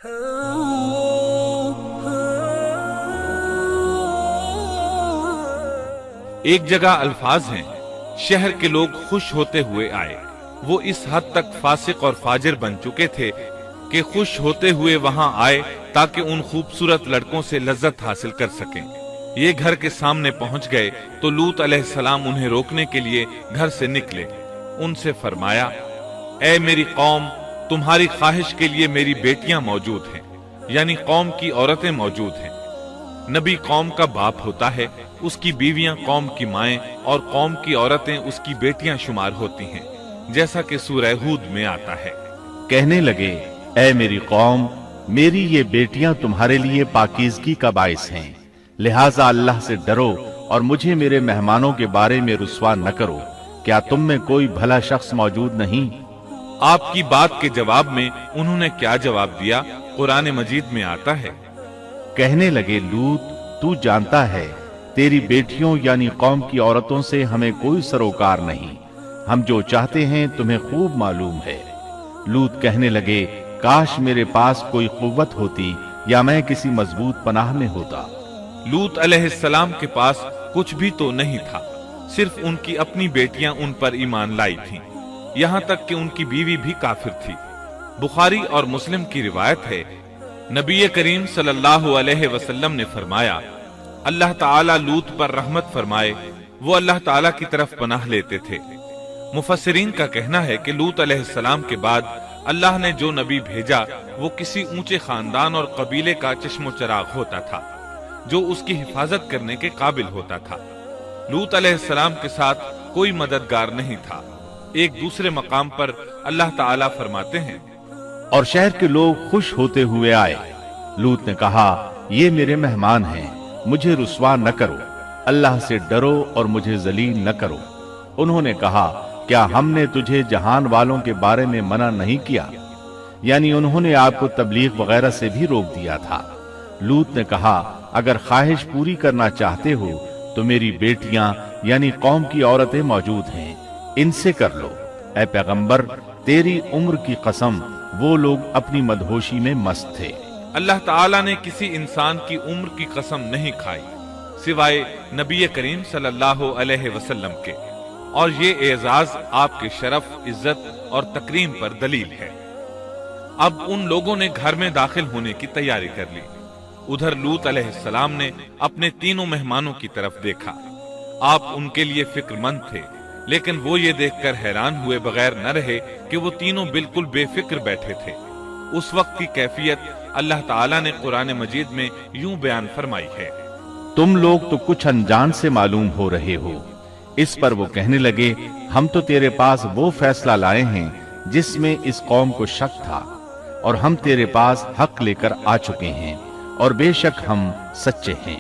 ایک جگہ الفاظ ہیں، شہر کے لوگ خوش ہوتے ہوئے آئے۔ وہ اس حد تک فاسق اور فاجر بن چکے تھے کہ خوش ہوتے ہوئے وہاں آئے تاکہ ان خوبصورت لڑکوں سے لذت حاصل کر سکیں۔ یہ گھر کے سامنے پہنچ گئے تو لوط علیہ السلام انہیں روکنے کے لیے گھر سے نکلے۔ ان سے فرمایا، اے میری قوم، تمہاری خواہش کے لیے میری بیٹیاں موجود ہیں، یعنی قوم کی عورتیں موجود ہیں۔ نبی قوم کا باپ ہوتا ہے، اس کی بیویاں قوم کی مائیں اور قوم کی عورتیں اس کی بیٹیاں شمار ہوتی ہیں، جیسا کہ سورہ ہود میں آتا ہے۔ کہنے لگے، اے میری قوم، میری یہ بیٹیاں تمہارے لیے پاکیزگی کا باعث ہیں، لہٰذا اللہ سے ڈرو اور مجھے میرے مہمانوں کے بارے میں رسوا نہ کرو۔ کیا تم میں کوئی بھلا شخص موجود نہیں؟ آپ کی بات کے جواب میں انہوں نے کیا جواب دیا؟ قرآن مجید میں آتا ہے، کہنے لگے، لوط، تو جانتا ہے تیری بیٹیوں یعنی قوم کی عورتوں سے ہمیں کوئی سروکار نہیں، ہم جو چاہتے ہیں تمہیں خوب معلوم ہے۔ لوط کہنے لگے، کاش میرے پاس کوئی قوت ہوتی یا میں کسی مضبوط پناہ میں ہوتا۔ لوط علیہ السلام کے پاس کچھ بھی تو نہیں تھا، صرف ان کی اپنی بیٹیاں ان پر ایمان لائی تھیں، یہاں تک کہ ان کی بیوی بھی کافر تھی۔ بخاری اور مسلم کی روایت ہے، نبی کریم صلی اللہ علیہ وسلم نے فرمایا، اللہ تعالیٰ لوط پر رحمت فرمائے، وہ اللہ تعالیٰ کی طرف پناہ لیتے تھے۔ مفسرین کا کہنا ہے کہ لوط علیہ السلام کے بعد اللہ نے جو نبی بھیجا وہ کسی اونچے خاندان اور قبیلے کا چشم و چراغ ہوتا تھا، جو اس کی حفاظت کرنے کے قابل ہوتا تھا۔ لوط علیہ السلام کے ساتھ کوئی مددگار نہیں تھا۔ ایک دوسرے مقام پر اللہ تعالیٰ فرماتے ہیں، اور شہر کے لوگ خوش ہوتے ہوئے آئے۔ لوط نے کہا، یہ میرے مہمان ہیں، مجھے رسوا نہ کرو، اللہ سے ڈرو اور مجھے ذلیل نہ کرو۔ انہوں نے کہا، کیا ہم نے تجھے جہان والوں کے بارے میں منع نہیں کیا؟ یعنی انہوں نے آپ کو تبلیغ وغیرہ سے بھی روک دیا تھا۔ لوط نے کہا، اگر خواہش پوری کرنا چاہتے ہو تو میری بیٹیاں یعنی قوم کی عورتیں موجود ہیں، ان سے کر لو۔ اے پیغمبر، تیری عمر کی قسم، وہ لوگ اپنی مدہوشی میں مست تھے۔ اللہ تعالیٰ نے کسی انسان کی عمر کی قسم نہیں کھائی سوائے نبی کریم صلی اللہ علیہ وسلم کے، اور یہ اعزاز آپ کے شرف، عزت اور تکریم پر دلیل ہے۔ اب ان لوگوں نے گھر میں داخل ہونے کی تیاری کر لی۔ ادھر لوط علیہ السلام نے اپنے تینوں مہمانوں کی طرف دیکھا۔ آپ ان کے لیے فکر مند تھے، لیکن وہ یہ دیکھ کر حیران ہوئے بغیر نہ رہے کہ وہ تینوں بالکل بے فکر بیٹھے تھے۔ اس وقت کی کیفیت اللہ تعالیٰ نے قرآن مجید میں یوں بیان فرمائی ہے، تم لوگ تو کچھ انجان سے معلوم ہو رہے ہو۔ اس پر وہ کہنے لگے، ہم تو تیرے پاس وہ فیصلہ لائے ہیں جس میں اس قوم کو شک تھا، اور ہم تیرے پاس حق لے کر آ چکے ہیں، اور بے شک ہم سچے ہیں۔